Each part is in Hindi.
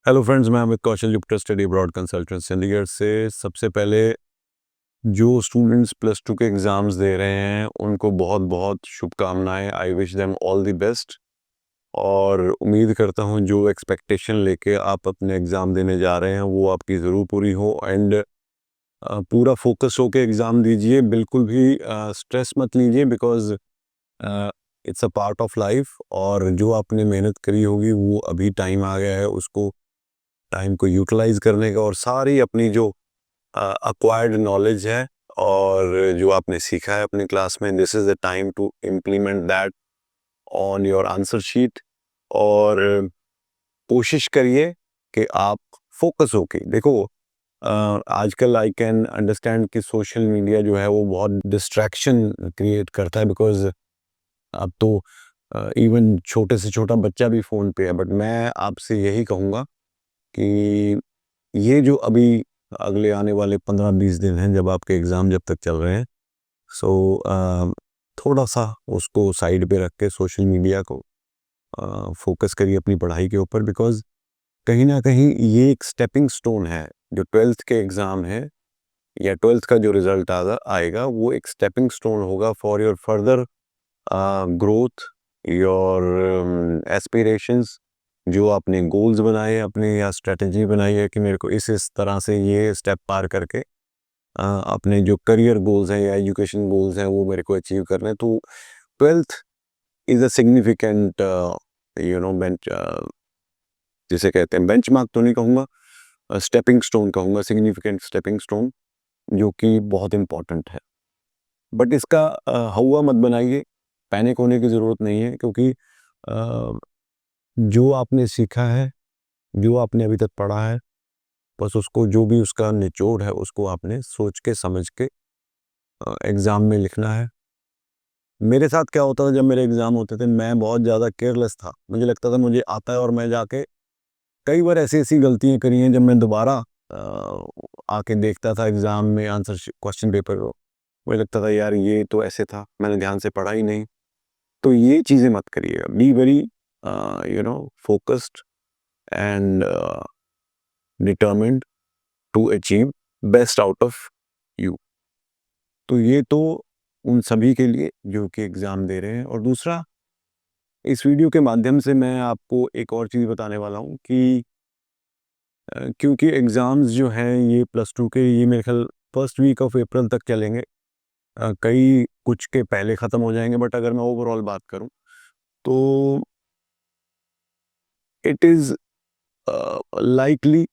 हेलो फ्रेंड्स, मैं Amit Kaushal, Jupiter study abroad consultant Chandigarh से। सबसे पहले जो स्टूडेंट्स प्लस टू के एग्ज़ाम्स दे रहे हैं उनको बहुत बहुत शुभकामनाएं। I wish them all the best और उम्मीद करता हूं जो एक्सपेक्टेशन लेके आप अपने एग्ज़ाम देने जा रहे हैं वो आपकी ज़रूर पूरी हो। एंड पूरा फोकस होके एग्ज़ाम दीजिए, बिल्कुल भी स्ट्रेस मत लीजिए, because it's a part of life. और जो आपने मेहनत करी होगी वो अभी टाइम आ गया है उसको टाइम को यूटिलाइज करने का, और सारी अपनी जो अक्वायर्ड नॉलेज है और जो आपने सीखा है अपनी क्लास में, this is the time to implement that on your answer sheet. और कोशिश करिए कि आप फोकस होके देखो। आजकल आई कैन अंडरस्टैंड कि सोशल मीडिया जो है वो बहुत डिस्ट्रैक्शन क्रिएट करता है, बिकॉज अब तो इवन छोटे से छोटा बच्चा भी फ़ोन पे है। बट मैं आपसे यही कहूँगा कि ये जो अभी अगले आने वाले 15-20 दिन हैं जब आपके एग्ज़ाम जब तक चल रहे हैं, सो थोड़ा सा उसको साइड पे रख के सोशल मीडिया को फोकस करिए अपनी पढ़ाई के ऊपर, बिकॉज कहीं ना कहीं ये एक स्टेपिंग स्टोन है। जो 12th के एग्ज़ाम है या 12th का जो रिज़ल्ट आएगा वो एक स्टेपिंग स्टोन होगा for your further growth, your aspirations. जो आपने गोल्स बनाए अपने या स्ट्रेटजी बनाई है कि मेरे को इस तरह से ये स्टेप पार करके अपने जो करियर गोल्स हैं या एजुकेशन गोल्स हैं वो मेरे को अचीव करना है, तो 12th is a significant bench, जिसे कहते हैं बेंचमार्क तो नहीं कहूँगा, स्टेपिंग स्टोन कहूँगा, सिग्निफिकेंट स्टेपिंग स्टोन, जो कि बहुत इम्पॉर्टेंट है। बट इसका हौवा मत बनाइए, पैनिक होने की ज़रूरत नहीं है, क्योंकि जो आपने सीखा है, जो आपने अभी तक पढ़ा है, बस उसको जो भी उसका निचोड़ है उसको आपने सोच के समझ के एग्ज़ाम में लिखना है। मेरे साथ क्या होता था जब मेरे एग्ज़ाम होते थे, मैं बहुत ज़्यादा केयरलेस था। मुझे लगता था मुझे आता है, और मैं जाके कई बार ऐसी-ऐसी गलतियाँ करी हैं जब मैं दोबारा आके देखता था एग्ज़ाम में आंसर क्वेश्चन पेपर को, मुझे लगता था यार ये तो ऐसे था, मैंने ध्यान से पढ़ा ही नहीं। तो ये चीज़ें मत करिएगा। Be very focused and determined to achieve best out of you. तो ये तो उन सभी के लिए जो कि एग्ज़ाम दे रहे हैं। और दूसरा, इस वीडियो के माध्यम से मैं आपको एक और चीज़ बताने वाला हूँ कि क्योंकि एग्ज़ाम्स जो हैं ये प्लस टू के, ये मेरे ख्याल फर्स्ट वीक ऑफ अप्रैल तक चलेंगे। कई कुछ के पहले ख़त्म हो जाएंगे, बट अगर मैं ओवरऑल बात करूँ तो इट इज़ लाइकली,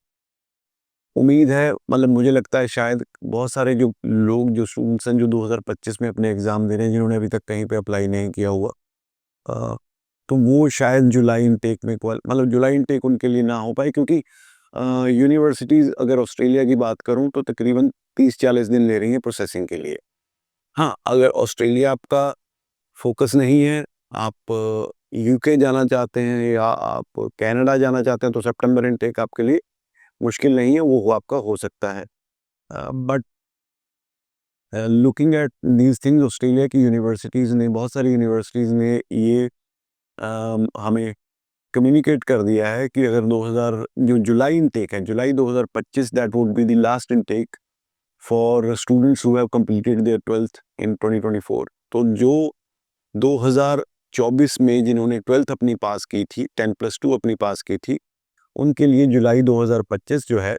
उम्मीद है, मतलब मुझे लगता है शायद बहुत सारे जो लोग, जो स्टूडेंट्स हैं जो 2025 में अपने एग्ज़ाम दे रहे हैं, जिन्होंने अभी तक कहीं पे अप्लाई नहीं किया हुआ, अ, तो वो शायद जुलाई इनटेक में मतलब जुलाई इनटेक उनके लिए ना हो पाए, क्योंकि यूनिवर्सिटीज़, अगर ऑस्ट्रेलिया की बात करूं तो तकरीबन 30-40 दिन ले रही हैं प्रोसेसिंग के लिए। हाँ, अगर ऑस्ट्रेलिया आपका फोकस नहीं है, आप यूके जाना चाहते हैं या आप कनाडा जाना चाहते हैं, तो सितंबर इनटेक आपके लिए मुश्किल नहीं है, वो आपका हो सकता है। But looking at these things, Australia की यूनिवर्सिटीज़ ने, बहुत सारी यूनिवर्सिटीज़ ने ये हमें कम्युनिकेट कर दिया है कि अगर 2000 जो जुलाई इनटेक है, जुलाई 2025, that would be the last intake for students who have completed there 12th इन 2024। तो जो 2024 में जिन्होंने 12th अपनी पास की थी, 10+2 अपनी पास की थी, उनके लिए जुलाई 2025 जो है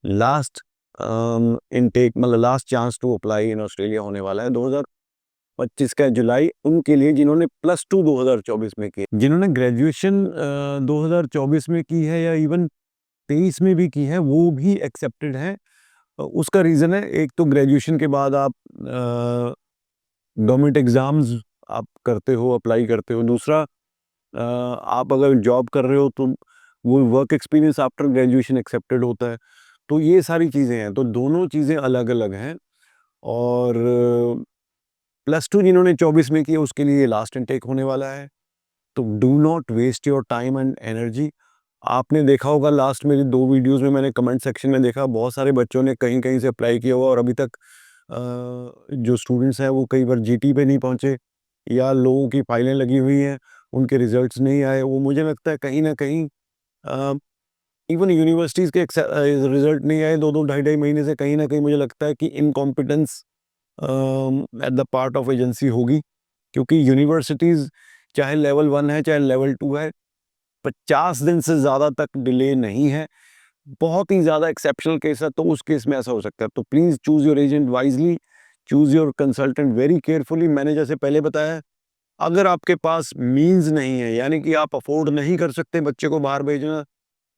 लास्ट इनटेक, मतलब last chance to apply in Australia होने वाला है। 2025 का जुलाई उनके लिए जिन्होंने प्लस टू 2024 में की, जिन्होंने ग्रेजुएशन 2024 में की है या इवन 23 में भी की है, वो भी एक्सेप्टेड है। उसका रीज़न है, एक तो ग्रेजुएशन के बाद आप गवर्नमेंट एग्ज़ाम्स आप करते हो, अप्लाई करते हो। दूसरा, आप अगर जॉब कर रहे हो तो वो work experience after graduation accepted होता है। तो ये सारी चीज़ें हैं, तो दोनों चीज़ें अलग-अलग हैं। और प्लस टू जिन्होंने 24 में किया उसके लिए लास्ट इनटेक होने वाला है। तो do not waste your time and energy. आपने देखा होगा लास्ट मेरी 2 वीडियोज़ में, मैंने कमेंट सेक्शन में देखा बहुत सारे बच्चों ने कहीं-कहीं से अप्लाई किया हुआ, और अभी तक जो स्टूडेंट्स हैं वो कई बार जीटी पे नहीं पहुँचे, या लोगों की फाइलें लगी हुई हैं, उनके रिजल्ट्स नहीं आए। वो मुझे लगता है कहीं न कहीं इवन यूनिवर्सिटीज़ के रिजल्ट नहीं आए 2-2 ढाई-ढाई महीने से, कहीं न कहीं मुझे लगता है कि incompetence at the part of agency होगी, क्योंकि यूनिवर्सिटीज़ चाहे लेवल 1 है, चाहे लेवल 2 है, 50 दिन से ज़्यादा तक डिले नहीं है। बहुत ही ज़्यादा एक्सेप्शनल केस है, तो उस केस में ऐसा हो सकता है। तो please choose your agent wisely, choose your consultant very carefully. मैंने जैसे पहले बताया, अगर आपके पास मीन्स नहीं है, यानी कि आप अफ़ोर्ड नहीं कर सकते बच्चे को बाहर भेजना,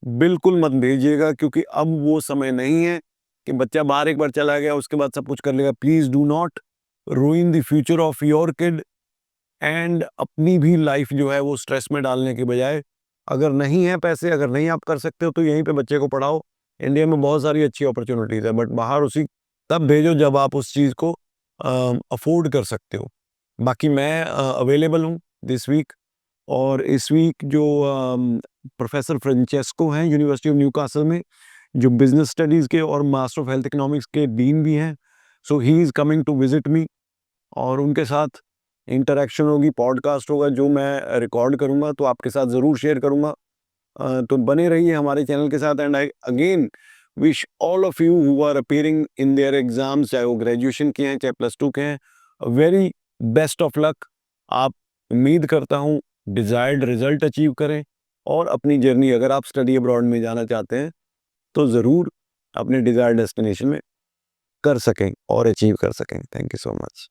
बिल्कुल मत भेजिएगा, क्योंकि अब वो समय नहीं है कि बच्चा बाहर एक बार चला गया, उसके बाद सब कुछ कर लेगा। Please do not रूइन the future of your kid and अपनी भी लाइफ जो है वो स्ट्रेस में डालने के बजाय, अगर नहीं है पैसे, अगर नहीं आप कर सकते हो, तो यहीं पे बच्चे को पढ़ाओ। इंडिया में बहुत सारी अच्छी अपॉर्चुनिटीज़ है, बट बाहर उसी तब भेजो जब आप उस चीज़ को अफ़ोर्ड कर सकते हो। बाकी मैं अवेलेबल हूँ दिस वीक, और इस वीक जो प्रोफ़ेसर फ्रांचेस्को हैं यूनिवर्सिटी ऑफ न्यूकासल में, जो बिज़नेस स्टडीज़ के और मास्टर ऑफ हेल्थ इकोनॉमिक्स के डीन भी हैं, so he is coming to visit me, और उनके साथ इंटरैक्शन होगी, पॉडकास्ट होगा जो मैं रिकॉर्ड करूँगा, तो आपके साथ ज़रूर शेयर करूँगा। तो बने रहिए हमारे चैनल के साथ, and I again wish all of you who are appearing in their exams, चाहे वो ग्रेजुएशन के हैं, चाहे +2 के हैं, वेरी बेस्ट ऑफ लक। आप, उम्मीद करता हूँ, डिज़ायर्ड रिज़ल्ट अचीव करें, और अपनी जर्नी, अगर आप स्टडी अब्रॉड में जाना चाहते हैं, तो ज़रूर अपने डिज़ायर्ड डेस्टिनेशन में कर सकें और अचीव कर सकें। Thank you so much.